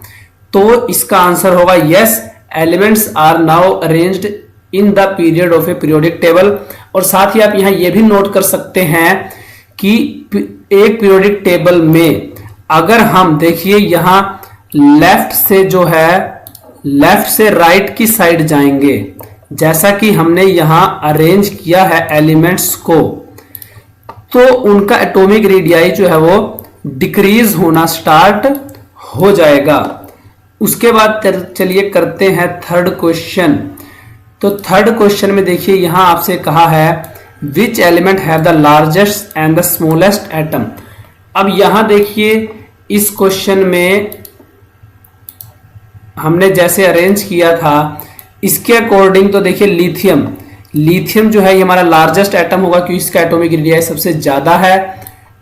तो इसका आंसर होगा yes, elements are now arranged in the period of a periodic table. और साथ ही आप यहां यह भी नोट कर सकते हैं कि एक पीरियोडिक टेबल में अगर हम देखिए यहां लेफ्ट से जो है लेफ्ट से राइट की साइड जाएंगे, जैसा कि हमने यहां अरेंज किया है एलिमेंट्स को, तो उनका एटॉमिक रेडियाई जो है वो डिक्रीज होना स्टार्ट हो जाएगा। उसके बाद चलिए करते हैं थर्ड क्वेश्चन। तो थर्ड क्वेश्चन में देखिए यहां आपसे कहा है which element have the largest and the smallest atom. अब यहां देखिए इस क्वेश्चन में हमने जैसे अरेंज किया था इसके अकॉर्डिंग तो देखिए लिथियम जो है ये हमारा लार्जेस्ट एटम होगा क्योंकि इसका एटॉमिक रेडियाई सबसे ज्यादा है,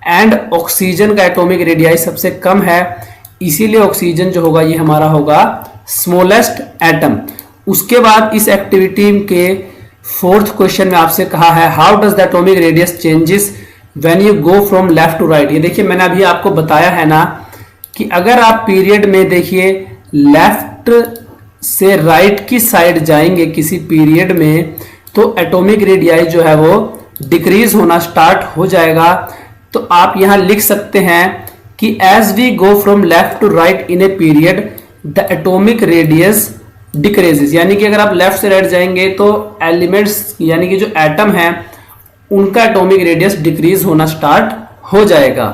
एंड ऑक्सीजन का एटॉमिक रेडियाई सबसे कम है, इसीलिए ऑक्सीजन जो होगा ये हमारा होगा स्मॉलेस्ट एटम। उसके बाद इस एक्टिविटी के फोर्थ क्वेश्चन में आपसे कहा है how does the atomic radius changes when you go from left to right. ये देखिए मैंने अभी आपको बताया है ना कि अगर आप पीरियड में देखिए लेफ्ट से राइट की साइड जाएंगे किसी पीरियड में तो एटॉमिक रेडियाई जो है वो डिक्रीज होना स्टार्ट हो जाएगा। तो आप यहां लिख सकते हैं कि as we go from left to right in a period the atomic radius decreases, यानी कि अगर आप लेफ्ट से राइट जाएंगे तो एलिमेंट्स यानी कि जो एटम है उनका एटॉमिक रेडियस डिक्रीज होना स्टार्ट हो जाएगा।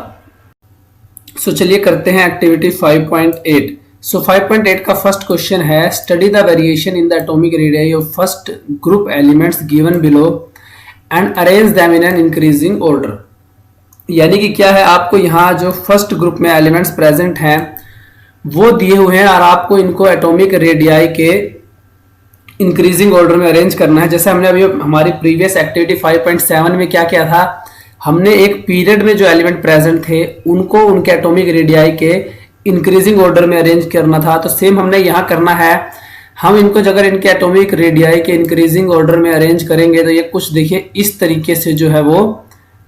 सो चलिए करते हैं एक्टिविटी 5.8। सो 5.8 का फर्स्ट क्वेश्चन है study the variation in the atomic radii of first group elements given below and arrange them in an increasing order. यानी कि क्या है, आपको यहाँ जो फर्स्ट ग्रुप में एलिमेंट्स प्रेजेंट हैं वो दिए हुए हैं और आपको इनको एटॉमिक रेडियाई के इंक्रीजिंग ऑर्डर में अरेंज करना है। जैसे हमने अभी हमारी प्रीवियस एक्टिविटी 5.7 में क्या किया था, हमने एक पीरियड में जो एलिमेंट प्रेजेंट थे उनको उनके एटॉमिक रेडियाई के इंक्रीजिंग ऑर्डर में अरेंज करना था। तो सेम हमने यहाँ करना है, हम इनको अगर इनके एटॉमिक रेडियाई के इंक्रीजिंग ऑर्डर में अरेंज करेंगे तो ये कुछ देखिए इस तरीके से जो है वो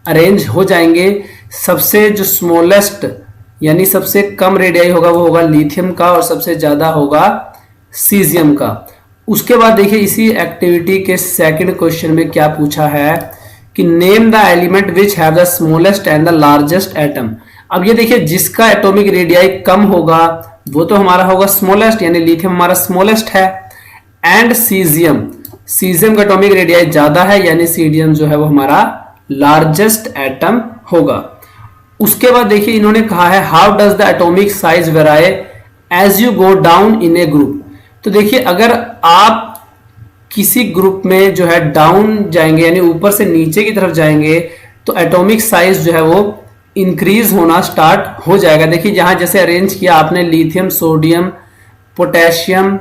अरेंज हो जाएंगे। सबसे जो स्मॉलेस्ट यानी सबसे कम रेडियाई होगा वो होगा लिथियम का और सबसे ज्यादा होगा सीजियम का। उसके बाद देखिए इसी एक्टिविटी के सेकंड क्वेश्चन में क्या पूछा है कि name the element which have the smallest and the largest atom. अब ये देखिए जिसका एटॉमिक रेडियाई कम होगा वो तो हमारा होगा स्मॉलेस्ट, यानी लिथियम हमारा स्मॉलेस्ट है, एंड सीजियम का एटॉमिक रेडियाई ज्यादा है यानी सीडियम जो है वो हमारा लार्जेस्ट एटम होगा। उसके बाद देखिए इन्होंने कहा है how does the atomic size vary as you go down in a group. तो देखिए अगर आप किसी ग्रुप में जो है डाउन जाएंगे यानी ऊपर से नीचे की तरफ जाएंगे तो एटॉमिक साइज जो है वो इंक्रीज होना स्टार्ट हो जाएगा। देखिए जहां जैसे अरेंज किया आपने लिथियम, सोडियम, पोटेशियम,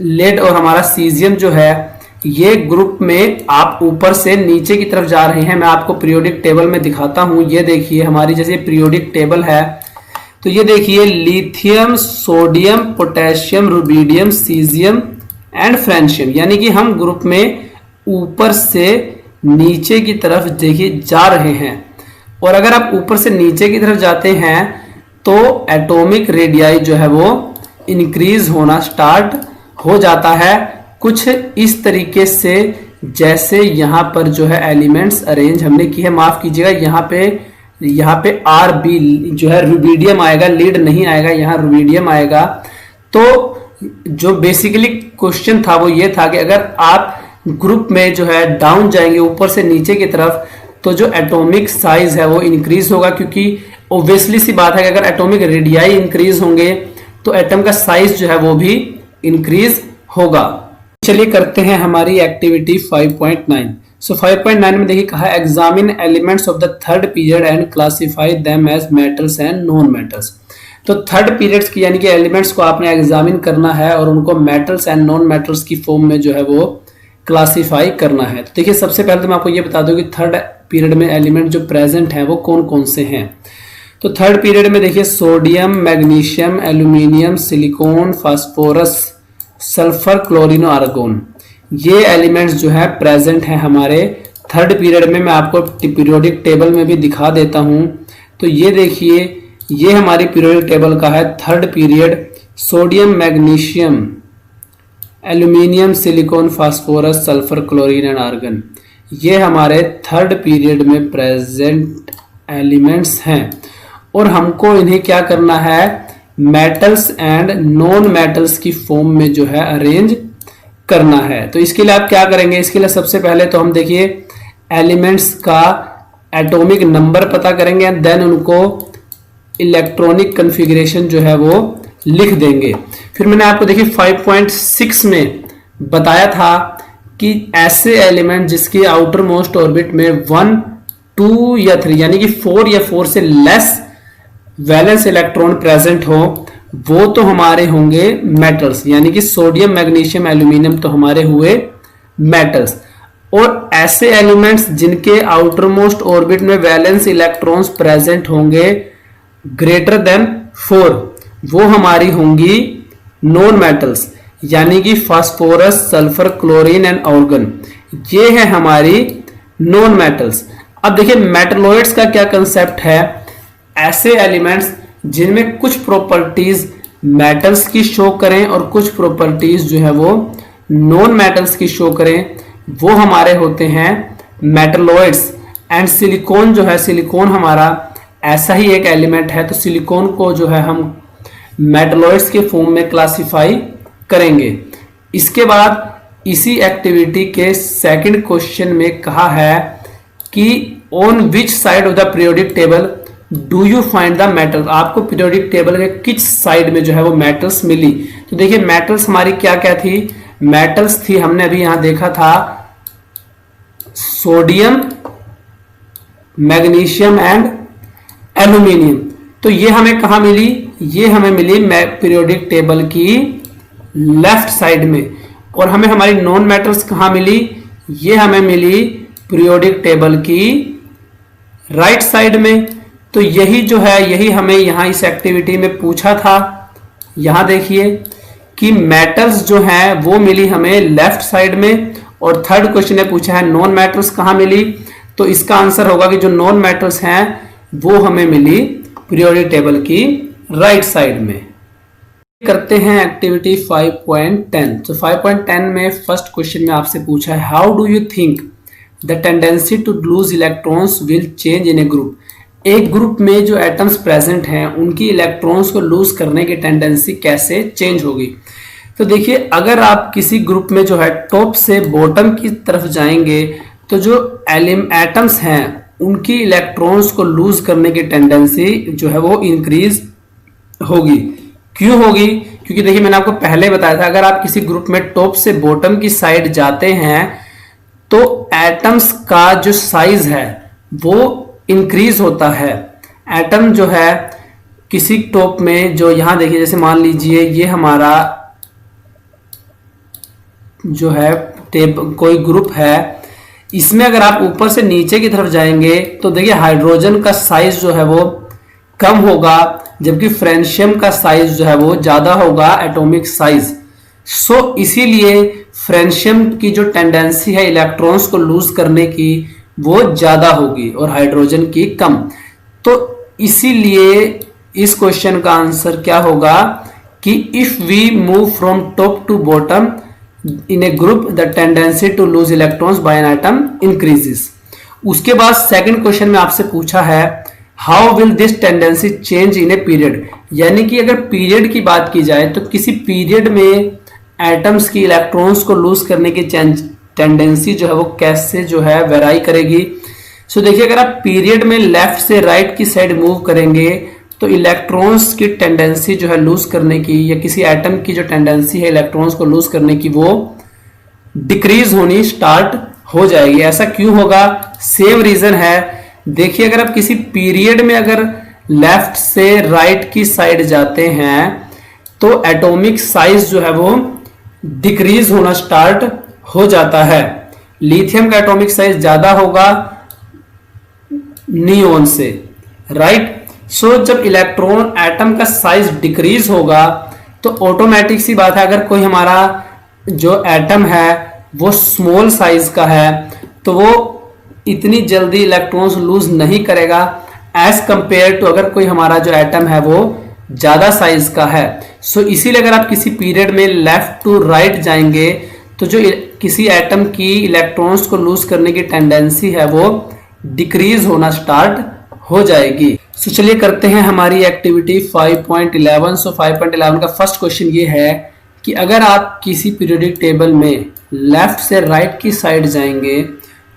लेड और हमारा सीजियम जो है ये ग्रुप में आप ऊपर से नीचे की तरफ जा रहे हैं। मैं आपको पीरियोडिक टेबल में दिखाता हूं। ये देखिए हमारी जैसे पीरियोडिक टेबल है तो ये देखिए lithium, sodium, potassium, rubidium, caesium and francium, यानी कि हम ग्रुप में ऊपर से नीचे की तरफ देखिए जा रहे हैं। और अगर आप ऊपर से नीचे की तरफ जाते हैं तो एटॉमिक रेडियाई जो है वो इंक्रीज होना स्टार्ट हो जाता है कुछ इस तरीके से जैसे यहाँ पर जो है एलिमेंट्स अरेंज हमने की है। माफ कीजिएगा यहाँ पे आर बी जो है रुबिडियम आएगा, लीड नहीं आएगा, यहाँ रुबिडियम आएगा। तो जो बेसिकली क्वेश्चन था वो ये था कि अगर आप ग्रुप में जो है डाउन जाएंगे ऊपर से नीचे की तरफ तो जो एटॉमिक साइज है वो इंक्रीज होगा, क्योंकि ऑब्वियसली सी बात है कि अगर एटॉमिक रेडियाई इंक्रीज होंगे तो एटम का साइज जो है वो भी इंक्रीज होगा। चलिए करते हैं हमारी एक्टिविटी 5.9। सो 5.9 में देखिए कहा examine elements of the third period and classify them as metals and non metals. तो थर्ड पीरियड्स की यानी कि एलिमेंट्स को आपने एग्जामिन करना है और उनको मेटल्स एंड नॉन मेटल्स की फॉर्म में जो है वो क्लासिफाई करना है। तो देखिए सबसे पहले तो मैं आपको ये बता दूं कि थर्ड पीरियड में एलिमेंट जो प्रेजेंट हैं वो कौन कौन से हैं। तो थर्ड पीरियड में देखिए sodium, magnesium, aluminium, silicon, phosphorus, sulphur, chlorine और आर्गोन, ये एलिमेंट्स जो है प्रेजेंट हैं हमारे थर्ड पीरियड में। मैं आपको पीरियोडिक टेबल में भी दिखा देता हूं। तो ये देखिए ये हमारी पीरियोडिक टेबल का है third period. Sodium, magnesium, aluminium, silicon, phosphorus, sulphur, chlorine and argon, ये हमारे थर्ड पीरियड में प्रेजेंट एलिमेंट्स हैं। और हमको इन्हें क्या करना है, मेटल्स एंड नॉन मेटल्स की फॉर्म में जो है अरेंज करना है। तो इसके लिए आप क्या करेंगे, इसके लिए सबसे पहले तो हम देखिए एलिमेंट्स का एटॉमिक नंबर पता करेंगे एंड देन उनको इलेक्ट्रॉनिक कॉन्फ़िगरेशन जो है वो लिख देंगे। फिर मैंने आपको देखिए 5.6 में बताया था कि ऐसे एलिमेंट जिसकी आउटर मोस्ट ऑर्बिट में 1, 2 या 3 यानी कि 4 या 4 से लेस वैलेंस इलेक्ट्रॉन प्रेजेंट हो वो तो हमारे होंगे मेटल्स, यानी कि सोडियम, मैग्नीशियम, एल्यूमिनियम तो हमारे हुए मेटल्स। और ऐसे एलिमेंट्स जिनके आउटर मोस्ट ऑर्बिट में वैलेंस इलेक्ट्रॉन्स प्रेजेंट होंगे ग्रेटर देन 4 वो हमारी होंगी नॉन मेटल्स, यानी कि phosphorus, sulphur, chlorine and argon, ये है हमारी नॉन मेटल्स। अब देखिए मेटलॉइड्स का क्या कंसेप्ट है, ऐसे एलिमेंट्स जिनमें कुछ प्रॉपर्टीज मेटल्स की शो करें और कुछ प्रॉपर्टीज जो है वो नॉन मेटल्स की शो करें, वो हमारे होते हैं मेटलॉइड्स। एंड सिलिकॉन जो है, सिलिकॉन हमारा ऐसा ही एक एलिमेंट है। तो सिलिकॉन को जो है हम मेटलॉइड्स के फॉर्म में क्लासिफाई करेंगे। इसके बाद इसी एक्टिविटी के सेकंड क्वेश्चन में कहा है कि on which side of the periodic table do you find the metal, आपको पीरियोडिक टेबल के किस साइड में जो है वो मेटल्स मिली। तो देखिए मेटल्स हमारी क्या क्या थी, मेटल्स थी हमने अभी यहां देखा था सोडियम, मैग्नीशियम एंड एल्यूमिनियम। तो ये हमें कहां मिली, ये हमें मिली पीरियोडिक टेबल की लेफ्ट साइड में। और हमें हमारी नॉन मेटल्स कहां मिली, ये हमें मिली पीरियोडिक टेबल की राइट साइड में। तो यही जो है यही हमें यहां इस एक्टिविटी में पूछा था। यहां देखिए कि मेटल्स जो हैं वो मिली हमें लेफ्ट साइड में, और थर्ड क्वेश्चन ने पूछा है नॉन मेटल्स कहां मिली। तो इसका आंसर होगा कि जो नॉन मेटल्स हैं वो हमें मिली पीरियोडिक टेबल की राइट साइड में। करते हैं एक्टिविटी 5.10। तो 5.10 में फर्स्ट क्वेश्चन में आपसे पूछा है how do you think the tendency to lose electrons will change in a group. एक ग्रुप में जो एटम्स प्रेजेंट हैं उनकी इलेक्ट्रॉन्स को लूज करने की टेंडेंसी कैसे चेंज होगी। तो देखिए अगर आप किसी ग्रुप में जो है टॉप से बॉटम की तरफ जाएंगे तो जो एटम्स हैं उनकी इलेक्ट्रॉन्स को लूज करने की टेंडेंसी जो है वो इंक्रीज होगी। क्यों होगी? क्योंकि देखिए मैंने आपको पहले बताया था, अगर आप किसी ग्रुप में टॉप से बॉटम की साइड जाते हैं तो एटम्स का जो साइज है वो इंक्रीज होता है। एटम जो है किसी टॉप में, जो यहां देखिए जैसे मान लीजिए ये हमारा जो है कोई ग्रुप है, इसमें अगर आप ऊपर से नीचे की तरफ जाएंगे तो देखिए हाइड्रोजन का साइज जो है वो कम होगा, जबकि फ्रेंशियम का साइज जो है वो ज्यादा होगा, एटॉमिक साइज। सो इसीलिए फ्रेंशियम की जो टेंडेंसी है इलेक्ट्रॉन्स को लूज करने की वो ज्यादा होगी और हाइड्रोजन की कम। तो इसीलिए इस क्वेश्चन का आंसर क्या होगा कि if we move from top to bottom in a group the tendency to lose electrons by an atom increases. उसके बाद सेकंड क्वेश्चन में आपसे पूछा है how will this tendency change in a period, यानी कि अगर पीरियड की बात की जाए तो किसी पीरियड में एटम्स की इलेक्ट्रॉन्स को लूज करने की टेंडेंसी जो है वो कैसे जो है वेराई करेगी। सो देखिए अगर आप पीरियड में लेफ्ट से राइट की साइड मूव करेंगे तो इलेक्ट्रॉन्स की टेंडेंसी जो है लूज करने की, या किसी एटम की जो टेंडेंसी है इलेक्ट्रॉन्स को लूज करने की, वो डिक्रीज होनी स्टार्ट हो जाएगी। ऐसा क्यों होगा? सेम रीजन है। देखिए अगर आप किसी पीरियड में अगर लेफ्ट से राइट की साइड जाते हैं तो एटॉमिक साइज जो है वो डिक्रीज होना स्टार्ट हो जाता है। लिथियम का एटॉमिक साइज ज्यादा होगा नियोन से, राइट। सो जब इलेक्ट्रॉन एटम का साइज डिक्रीज होगा तो ऑटोमेटिक सी बात है, अगर कोई हमारा जो एटम है वो स्मॉल साइज का है तो वो इतनी जल्दी इलेक्ट्रॉन्स लूज नहीं करेगा एज कंपेयर टू अगर कोई हमारा जो एटम है वो ज्यादा साइज का है। सो इसीलिए अगर आप किसी पीरियड में लेफ्ट टू राइट जाएंगे तो जो किसी एटम की इलेक्ट्रॉन्स को लूज करने की टेंडेंसी है वो डिक्रीज होना स्टार्ट हो जाएगी। सो चलिए करते हैं हमारी एक्टिविटी 5.11। सो 5.11 का फर्स्ट क्वेश्चन ये है कि अगर आप किसी पीरियोडिक टेबल में लेफ्ट से राइट की साइड जाएंगे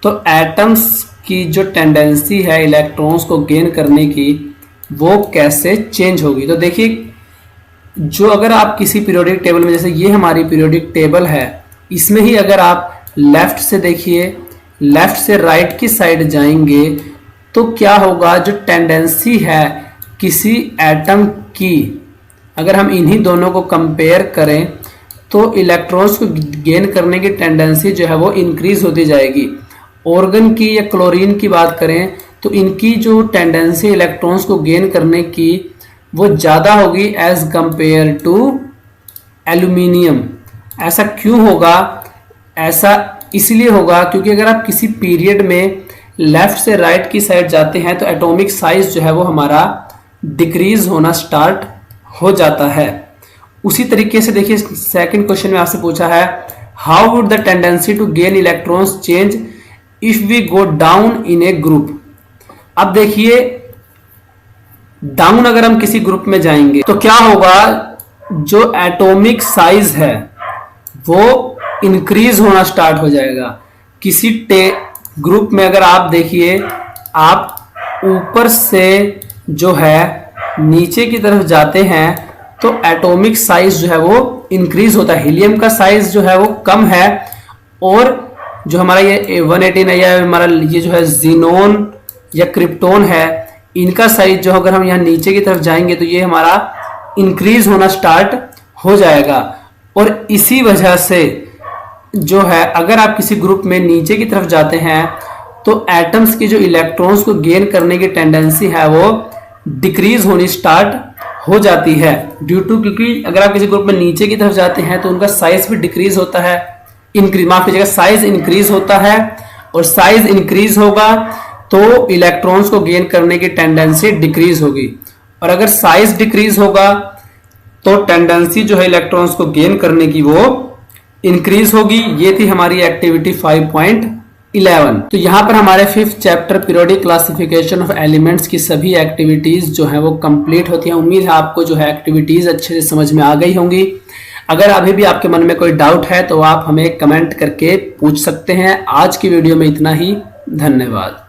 तो एटम्स की जो टेंडेंसी है इलेक्ट्रॉन्स को गेन करने की वो कैसे चेंज होगी। तो देखिए जो अगर आप किसी पीरियोडिक टेबल में, जैसे ये हमारी पीरियोडिक टेबल है, इसमें ही अगर आप लेफ्ट से देखिए लेफ्ट से राइट की साइड जाएंगे तो क्या होगा, जो टेंडेंसी है किसी एटम की, अगर हम इन्हीं दोनों को कंपेयर करें तो इलेक्ट्रॉन्स को गेन करने की टेंडेंसी जो है वो इंक्रीज होती जाएगी। ऑर्गन की या क्लोरीन की बात करें तो इनकी जो टेंडेंसी इलेक्ट्रॉन्स को गेन करने की वो ज़्यादा होगी एज कंपेयर टू एल्यूमिनियम। ऐसा क्यों होगा? ऐसा इसलिए होगा क्योंकि अगर आप किसी पीरियड में लेफ्ट से राइट की साइड जाते हैं तो एटॉमिक साइज जो है वो हमारा डिक्रीज होना स्टार्ट हो जाता है। उसी तरीके से देखिए सेकंड क्वेश्चन में आपसे पूछा है how would the tendency to gain electrons change if we go down in a group. अब देखिए डाउन अगर हम किसी ग्रुप में जाएंगे तो क्या होगा, जो एटॉमिक साइज है वो इंक्रीज होना स्टार्ट हो जाएगा। किसी ग्रुप में अगर आप देखिए आप ऊपर से जो है नीचे की तरफ जाते हैं तो एटॉमिक साइज जो है वो इंक्रीज होता है। हीलियम का साइज जो है वो कम है और जो हमारा ये 118 है या हमारा ये जो है जीनोन या क्रिप्टोन है, इनका साइज जो अगर हम यहाँ नीचे की तरफ जाएंगे तो ये हमारा इंक्रीज होना स्टार्ट हो जाएगा। और इसी वजह से जो है अगर आप किसी ग्रुप में नीचे की तरफ जाते हैं तो एटम्स की जो इलेक्ट्रॉन्स को गेन करने की टेंडेंसी है वो डिक्रीज होनी स्टार्ट हो जाती है ड्यू टू, क्योंकि अगर आप किसी ग्रुप में नीचे की तरफ जाते हैं तो उनका साइज भी डिक्रीज होता है, माफ कीजिएगा साइज इंक्रीज होता है, और साइज इंक्रीज होगा तो इलेक्ट्रॉन्स को गेन करने की टेंडेंसी डिक्रीज होगी, और अगर साइज डिक्रीज होगा तो टेंडेंसी जो है इलेक्ट्रॉन्स को गेन करने की वो इंक्रीज होगी। ये थी हमारी एक्टिविटी 5.11। तो यहाँ पर हमारे 5th chapter periodic classification of elements की सभी एक्टिविटीज जो है वो कंप्लीट होती हैं। उम्मीद है आपको जो है एक्टिविटीज अच्छे से समझ में आ गई होंगी। अगर अभी भी आपके मन में कोई डाउट है तो आप हमें कमेंट करके पूछ सकते हैं। आज की वीडियो में इतना ही, धन्यवाद।